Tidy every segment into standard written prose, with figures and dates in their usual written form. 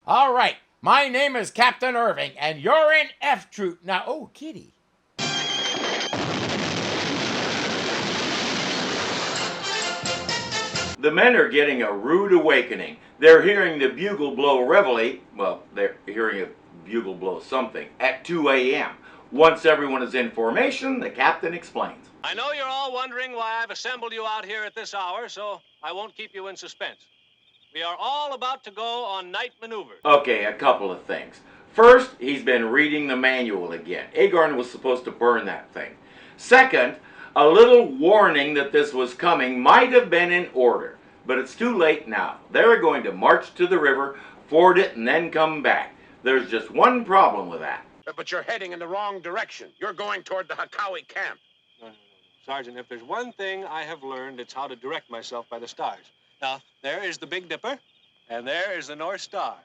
All right, my name is Captain Irving, and you're in F Troop. Now, oh, kitty. The men are getting a rude awakening. They're hearing the bugle blow reveille, well, they're hearing a bugle blow something, at 2 a.m. Once everyone is in formation, the captain explains. I know you're all wondering why I've assembled you out here at this hour, so I won't keep you in suspense. We are all about to go on night maneuvers. Okay, a couple of things. First, he's been reading the manual again. Agarn was supposed to burn that thing. Second, a little warning that this was coming might have been in order, but it's too late now. They're going to march to the river, ford it, and then come back. There's just one problem with that. But you're heading in the wrong direction. You're going toward the Hakawi camp. No. Sergeant, if there's one thing I have learned, it's how to direct myself by the stars. Now, there is the Big Dipper, and there is the North Star.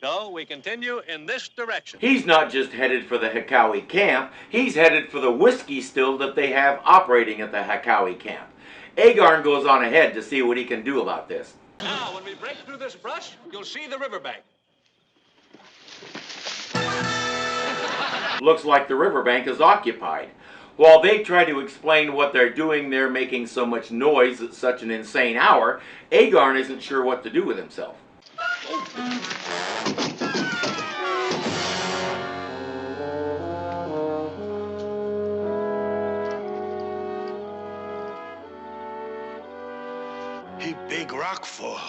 So we continue in this direction. He's not just headed for the Hakawi camp, he's headed for the whiskey still that they have operating at the Hakawi camp. Agarn goes on ahead to see what he can do about this. Now, when we break through this brush, you'll see the riverbank. Looks like the riverbank is occupied. While they try to explain what they're doing there making so much noise at such an insane hour, Agarn isn't sure what to do with himself. He big rockfall.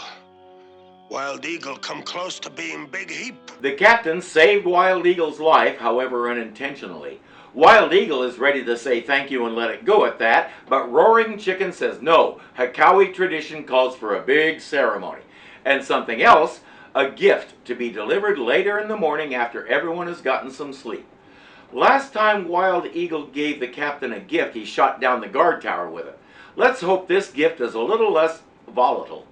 Wild Eagle come close to being big heap. The captain saved Wild Eagle's life, however unintentionally. Wild Eagle is ready to say thank you and let it go at that, but Roaring Chicken says no. Hakawi tradition calls for a big ceremony. And something else, a gift to be delivered later in the morning after everyone has gotten some sleep. Last time Wild Eagle gave the captain a gift, he shot down the guard tower with it. Let's hope this gift is a little less volatile.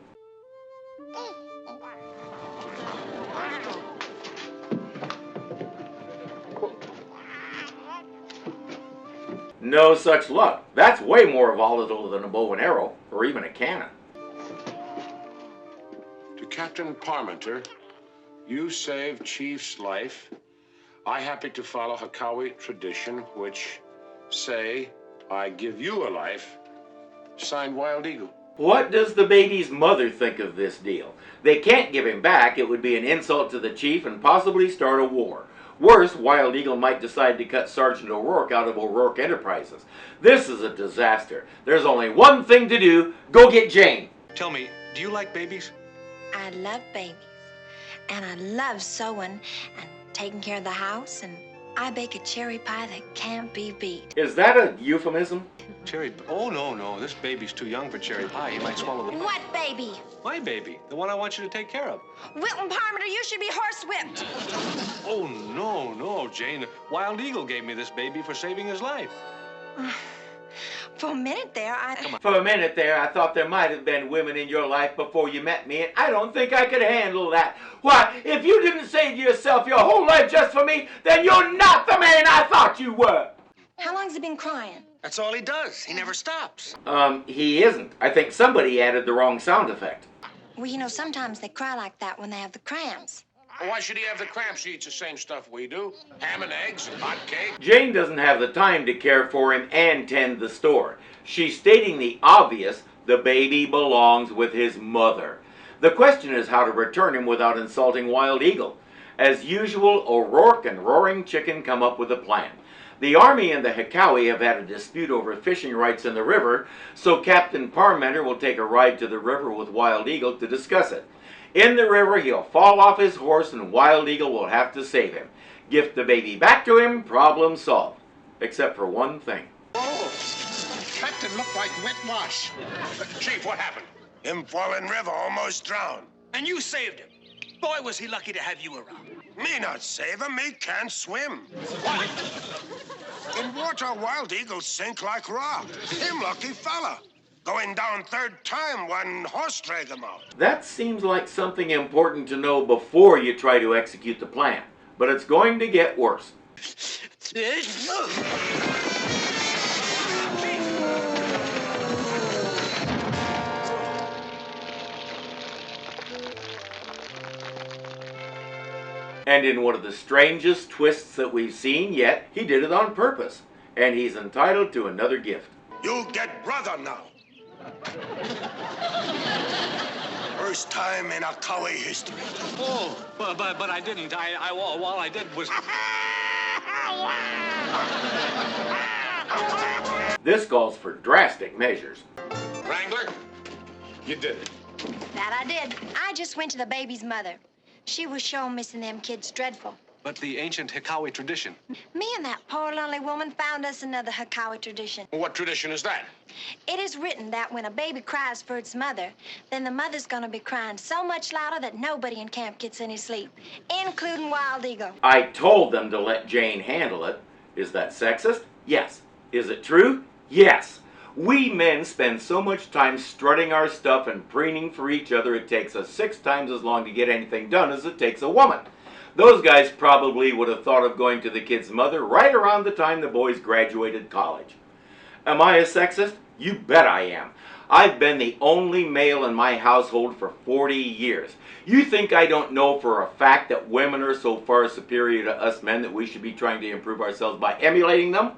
No such luck. That's way more volatile than a bow and arrow, or even a cannon. To Captain Parmenter, you saved Chief's life. I happy to follow Hakawi tradition, which say, I give you a life. Signed, Wild Eagle. What does the baby's mother think of this deal? They can't give him back. It would be an insult to the chief and possibly start a war. Worse, Wild Eagle might decide to cut Sergeant O'Rourke out of O'Rourke Enterprises. This is a disaster. There's only one thing to do. Go get Jane. Tell me, do you like babies? I love babies, and I love sewing and taking care of the house, and I bake a cherry pie that can't be beat. Is that a euphemism? Cherry... Oh, no. This baby's too young for cherry pie. He might swallow the... What baby? My baby. The one I want you to take care of. Wilton Parmenter, you should be horsewhipped. Oh, no, Jane. Wild Eagle gave me this baby for saving his life. For a minute there, For a minute there, I thought there might have been women in your life before you met me, and I don't think I could handle that. Why, if you didn't save yourself your whole life just for me, then you're not the man I thought you were. How long's he been crying? That's all he does. He never stops. He isn't. I think somebody added the wrong sound effect. Well, you know, sometimes they cry like that when they have the cramps. Why should he have the cramps? He eats the same stuff we do. Ham and eggs and hot cake. Jane doesn't have the time to care for him and tend the store. She's stating the obvious, the baby belongs with his mother. The question is how to return him without insulting Wild Eagle. As usual, O'Rourke and Roaring Chicken come up with a plan. The Army and the Hakawi have had a dispute over fishing rights in the river, so Captain Parmenter will take a ride to the river with Wild Eagle to discuss it. In the river, he'll fall off his horse and Wild Eagle will have to save him. Gift the baby back to him, problem solved. Except for one thing. Oh, Captain looked like wet wash. Chief, what happened? Him fall in river, almost drowned. And you saved him. Boy, was he lucky to have you around. Me not save him, me can't swim. In water, Wild Eagle sink like rock. Him lucky fella. Going down third time, one horse drag him out. That seems like something important to know before you try to execute the plan. But it's going to get worse. And in one of the strangest twists that we've seen yet, he did it on purpose. And he's entitled to another gift. You get brother now. First time in Akawi history. Oh, but I didn't. All I did was... This calls for drastic measures. Wrangler, you did it. That I did. I just went to the baby's mother. She was sure missing them kids dreadful. But the ancient Hikawi tradition. Me and that poor lonely woman found us another Hikawi tradition. What tradition is that? It is written that when a baby cries for its mother, then the mother's gonna be crying so much louder that nobody in camp gets any sleep, including Wild Eagle. I told them to let Jane handle it. Is that sexist? Yes. Is it true? Yes. We men spend so much time strutting our stuff and preening for each other it takes us 6 times as long to get anything done as it takes a woman. Those guys probably would have thought of going to the kid's mother right around the time the boys graduated college. Am I a sexist? You bet I am. I've been the only male in my household for 40 years. You think I don't know for a fact that women are so far superior to us men that we should be trying to improve ourselves by emulating them?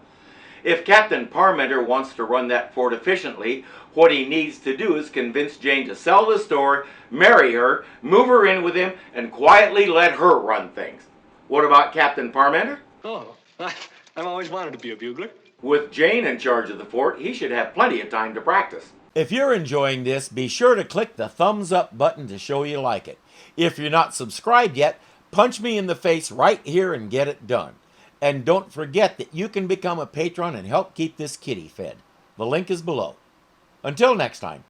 If Captain Parmenter wants to run that fort efficiently, what he needs to do is convince Jane to sell the store, marry her, move her in with him, and quietly let her run things. What about Captain Parmenter? Oh, I've always wanted to be a bugler. With Jane in charge of the fort, he should have plenty of time to practice. If you're enjoying this, be sure to click the thumbs up button to show you like it. If you're not subscribed yet, punch me in the face right here and get it done. And don't forget that you can become a patron and help keep this kitty fed. The link is below. Until next time.